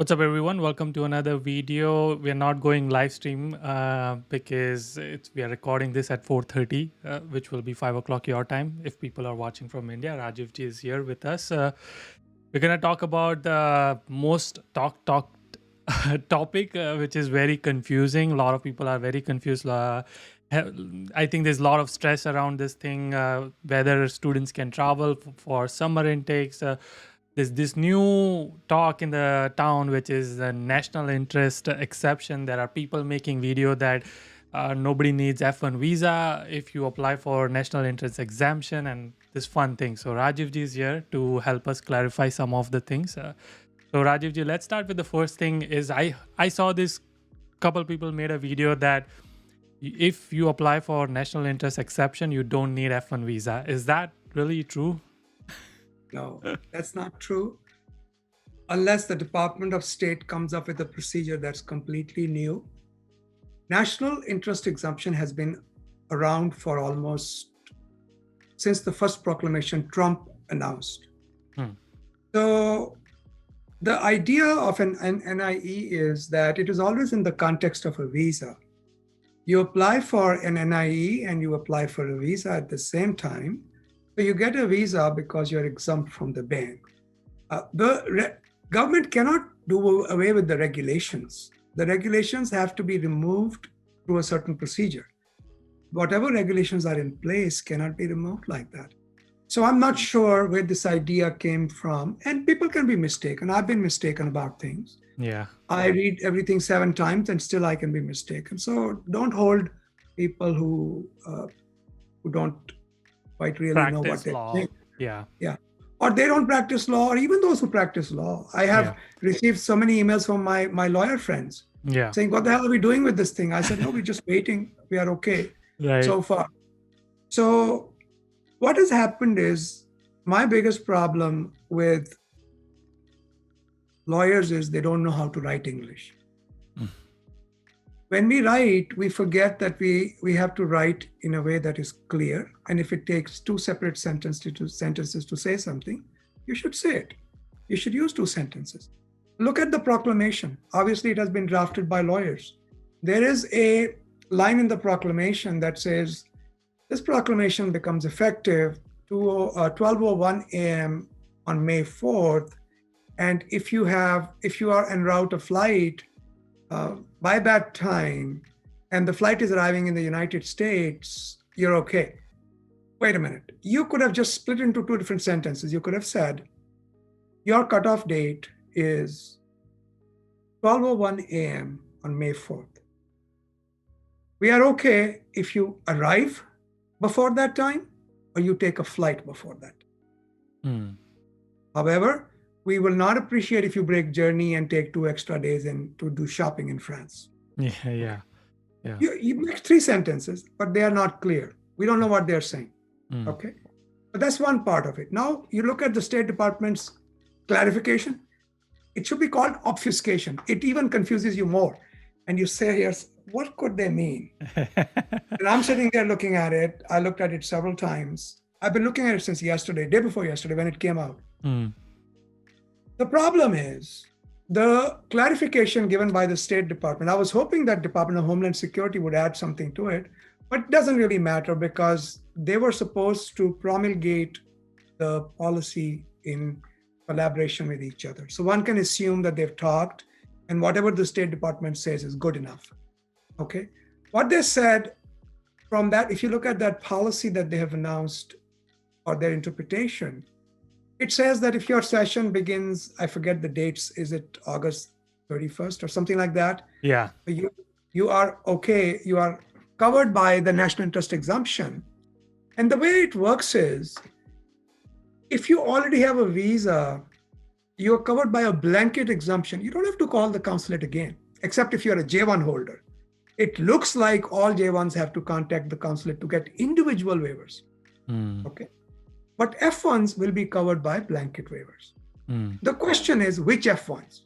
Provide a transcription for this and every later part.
What's up, everyone? Welcome to another video. We're not going live stream because we are recording this at 4:30, which will be 5 o'clock your time. If people are watching from India, Rajiv ji is here with us. We're gonna talk about the most talked topic, which is very confusing. A lot of people are very confused. I think there's a lot of stress around this thing, whether students can travel for summer intakes. There's this new talk in the town, which is the national interest exception. There are people making video that nobody needs F1 visa if you apply for national interest exemption and this fun thing. So Rajiv ji is here to help us clarify some of the things. So Rajiv ji, let's start with the first thing. Is I saw this couple people made a video that if you apply for national interest exception, you don't need F1 visa. Is that really true? No, that's not true. Unless the Department of State comes up with a procedure that's completely new. National interest exemption has been around for almost since the first proclamation Trump announced. So the idea of an NIE is that it is always in the context of a visa. You apply for an NIE and you apply for a visa at the same time. So you get a visa because you're exempt from the ban. The government cannot do away with the regulations. The regulations have to be removed through a certain procedure. Whatever regulations are in place cannot be removed like that. So I'm not sure where this idea came from. And people can be mistaken. I've been mistaken about things. Yeah. I read everything 7 times and still I can be mistaken. So don't hold people who don't quite really know what they're law. saying. Yeah. Yeah. Or they don't practice law, or even those who practice law. I have received so many emails from my lawyer friends saying, what the hell are we doing with this thing? I said, no, we're just waiting. We are okay so far. So what has happened is my biggest problem with lawyers is they don't know how to write English. When we write, we forget that we have to write in a way that is clear. And if it takes 2 separate sentences to say something, you should say it. You should use 2 sentences. Look at the proclamation. Obviously, it has been drafted by lawyers. There is a line in the proclamation that says, this proclamation becomes effective 12:01 a.m. on May 4th. And if you are en route to flight, by that time, and the flight is arriving in the United States, you're okay. Wait a minute. You could have just split into 2 different sentences. You could have said, your cutoff date is 12:01 a.m. on May 4th. We are okay if you arrive before that time or you take a flight before that. However, we will not appreciate if you break journey and take 2 extra days to do shopping in France. Yeah. You make 3 sentences, but they are not clear. We don't know what they're saying. Okay. But that's one part of it. Now you look at the State Department's clarification. It should be called obfuscation. It even confuses you more. And you say, yes, what could they mean? And I'm sitting there looking at it. I looked at it several times. I've been looking at it since yesterday, day before yesterday, when it came out. The problem is the clarification given by the State Department. I was hoping that Department of Homeland Security would add something to it, but it doesn't really matter because they were supposed to promulgate the policy in collaboration with each other. So one can assume that they've talked and whatever the State Department says is good enough. Okay. What they said from that, if you look at that policy that they have announced or their interpretation, it says that if your session begins, I forget the dates, is it August 31st or something like that? Yeah. You are okay. You are covered by the national interest exemption. And the way it works is, if you already have a visa, you're covered by a blanket exemption. You don't have to call the consulate again, except if you're a J1 holder. It looks like all J1s have to contact the consulate to get individual waivers. Okay. But F1s will be covered by blanket waivers. The question is, which F1s?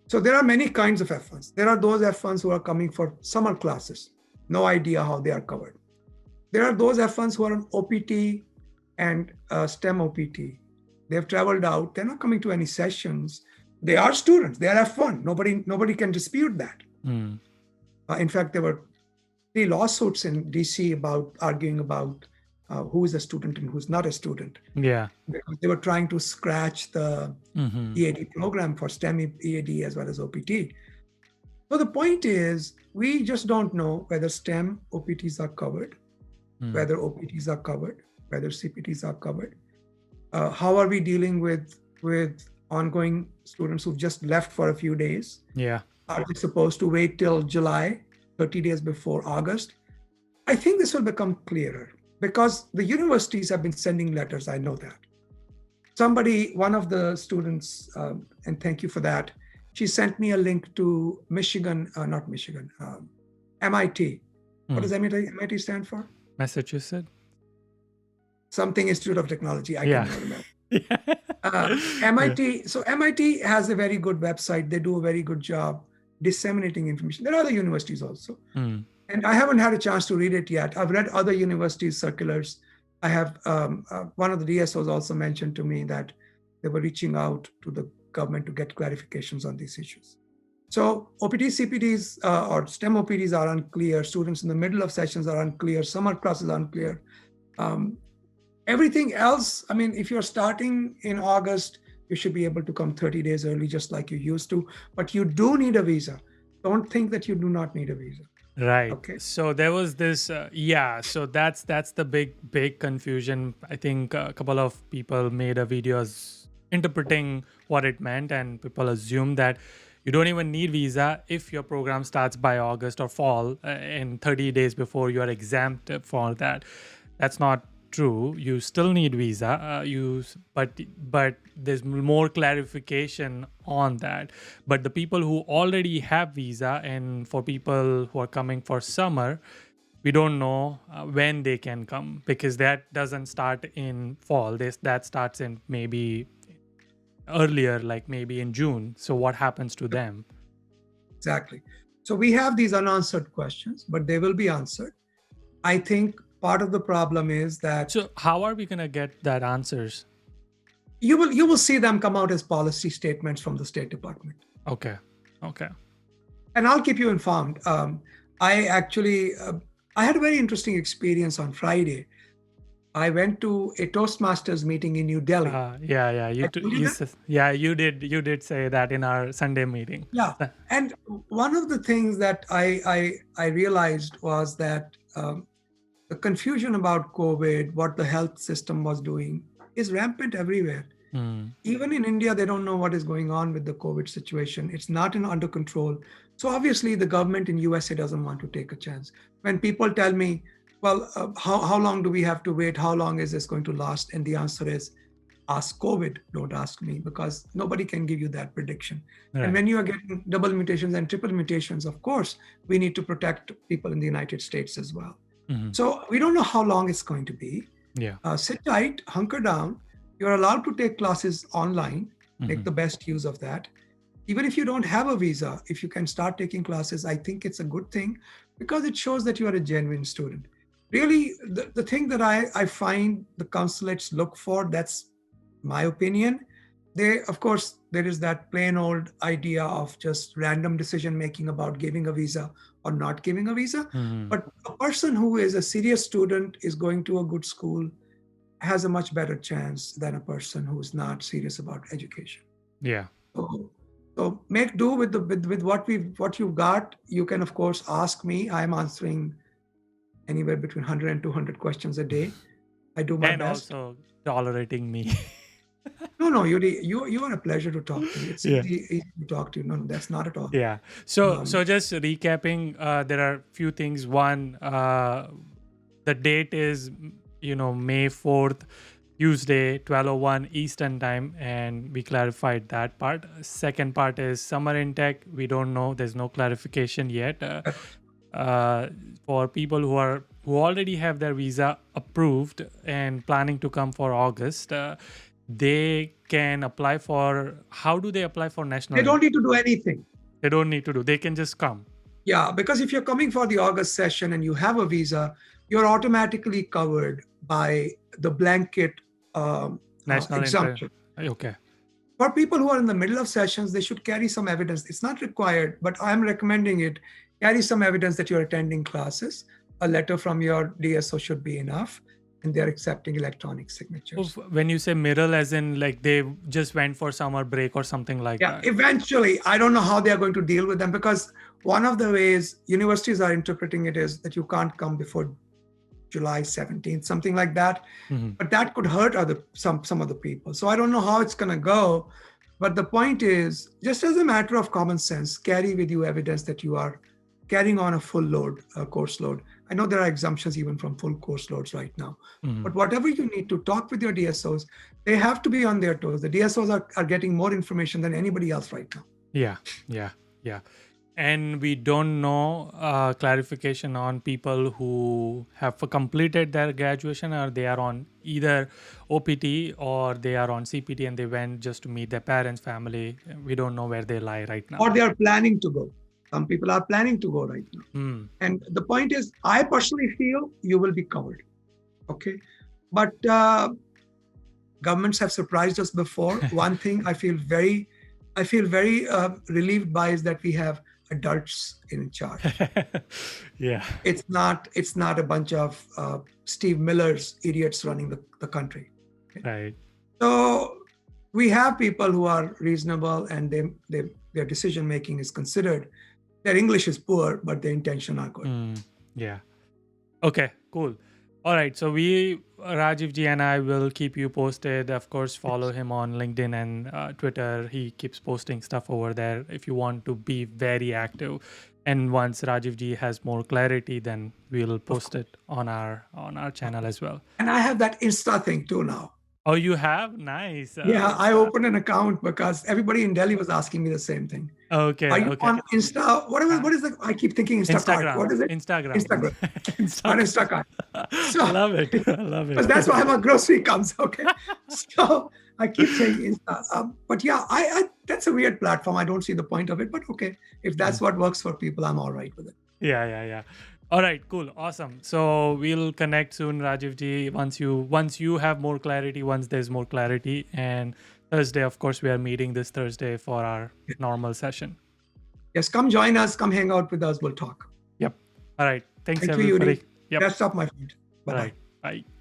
So there are many kinds of F1s. There are those F1s who are coming for summer classes. No idea how they are covered. There are those F1s who are on OPT and STEM OPT. They've traveled out. They're not coming to any sessions. They are students. They are F1. Nobody can dispute that. In fact, there were 3 lawsuits in DC arguing about who is a student and who's not a student. Yeah. Because they were trying to scratch the EAD program for STEM EAD as well as OPT. So the point is, we just don't know whether STEM OPTs are covered, whether OPTs are covered, whether CPTs are covered. How are we dealing with ongoing students who've just left for a few days? Yeah. Are they supposed to wait till July, 30 days before August? I think this will become clearer because the universities have been sending letters. I know that. One of the students, and thank you for that, she sent me a link to MIT. What does MIT stand for? Massachusetts? Something Institute of Technology. I can't remember. Yeah. MIT. So MIT has a very good website. They do a very good job disseminating information. There are other universities also. And I haven't had a chance to read it yet. I've read other universities' circulars. I have one of the DSOs also mentioned to me that they were reaching out to the government to get clarifications on these issues. So OPT CPTs or STEM OPTs are unclear. Students in the middle of sessions are unclear. Summer classes are unclear. Everything else, I mean, if you're starting in August, you should be able to come 30 days early, just like you used to. But you do need a visa. Don't think that you do not need a visa. Right. Okay. So there was this, so that's the big confusion. I think a couple of people made a videos interpreting what it meant, and people assume that you don't even need visa if your program starts by August or fall and 30 days before you are exempt for that. That's not true. You still need visa. But there's more clarification on that. But the people who already have visa, and for people who are coming for summer, we don't know when they can come, because that doesn't start in fall. That starts in maybe earlier, like maybe in June. So what happens to them? Exactly. So we have these unanswered questions, but they will be answered. I think part of the problem is that. So how are we going to get that answers? You will see them come out as policy statements from the State Department. Okay. And I'll keep you informed. I had a very interesting experience on Friday. I went to a Toastmasters meeting in New Delhi. You did say that in our Sunday meeting. Yeah. And one of the things that I realized was that the confusion about COVID, what the health system was doing, is rampant everywhere. Even in India, they don't know what is going on with the COVID situation. It's not under control. So obviously, the government in USA doesn't want to take a chance. When people tell me, well, how long do we have to wait? How long is this going to last? And the answer is, ask COVID, don't ask me, because nobody can give you that prediction. Right. And when you are getting double mutations and triple mutations, of course, we need to protect people in the United States as well. So we don't know how long it's going to be. Sit tight, hunker down. You're allowed to take classes online, make the best use of that. Even if you don't have a visa, if you can start taking classes, I think it's a good thing, because it shows that you are a genuine student. Really, the thing that I find the consulates look for, that's my opinion. Of course, there is that plain old idea of just random decision-making about giving a visa or not giving a visa. But a person who is a serious student, is going to a good school, has a much better chance than a person who's not serious about education. Yeah. So make do with what you've got. You can, of course, ask me. I'm answering anywhere between 100 and 200 questions a day. I do my best. And also tolerating me. No, Yudi, you are a pleasure to talk to. It's easy to talk to you. No, that's not at all. Yeah. So just recapping, there are a few things. One, the date is, May 4th, Tuesday, 12:01 Eastern time, and we clarified that part. Second part is summer intake. We don't know. There's no clarification yet. For people who already have their visa approved and planning to come for August, they can apply for. How do they apply for national? They don't need to do anything. They don't need to do. They can just come. Yeah, because if you're coming for the August session and you have a visa, you're automatically covered by the blanket national exemption. Okay. For people who are in the middle of sessions, they should carry some evidence. It's not required, but I'm recommending it. Carry some evidence that you're attending classes. A letter from your DSO should be enough, and they're accepting electronic signatures. When you say middle, as in like they just went for summer break or something like that? Yeah, eventually. I don't know how they are going to deal with them, because one of the ways universities are interpreting it is that you can't come before July 17th, something like that. But that could hurt some other people. So I don't know how it's going to go. But the point is, just as a matter of common sense, carry with you evidence that you are carrying on a full load, course load. I know there are exemptions even from full course loads right now. But whatever you need to talk with your DSOs, they have to be on their toes. The DSOs are getting more information than anybody else right now. Yeah. And we don't know clarification on people who have completed their graduation, or they are on either OPT or they are on CPT and they went just to meet their parents, family. We don't know where they lie right now. Or they are planning to go. Some people are planning to go right now. And the point is, I personally feel you will be covered. Okay. But governments have surprised us before. One thing I feel very relieved by is that we have adults in charge. Yeah. It's not a bunch of Steve Miller's idiots running the country. Okay? Right. So we have people who are reasonable, and their decision making is considered. Their English is poor, but their intention are good. Yeah. Okay, cool. All right. So Rajiv ji and I will keep you posted. Of course, follow him on LinkedIn and Twitter. He keeps posting stuff over there if you want to be very active. And once Rajiv ji has more clarity, then we'll post it on our channel as well. And I have that Insta thing too now. Oh, you have? Nice. Yeah, I opened an account because everybody in Delhi was asking me the same thing. Okay. Are you on Insta? What is the? I keep thinking Instacart. Instagram. What is it? Instagram. On Instacart. So, I love it. Because that's why my grocery comes. Okay. So I keep saying Insta. But yeah, I that's a weird platform. I don't see the point of it. But okay, if that's what works for people, I'm all right with it. Yeah. All right, cool, awesome. So we'll connect soon, Rajiv ji. Once you have more clarity, once there's more clarity, and Thursday, of course, we are meeting this Thursday for our normal session. Yes, come join us. Come hang out with us. We'll talk. Yep. All right. Thanks, Thank everybody. You, Yep. Best of, my friend. Bye. All right. Bye.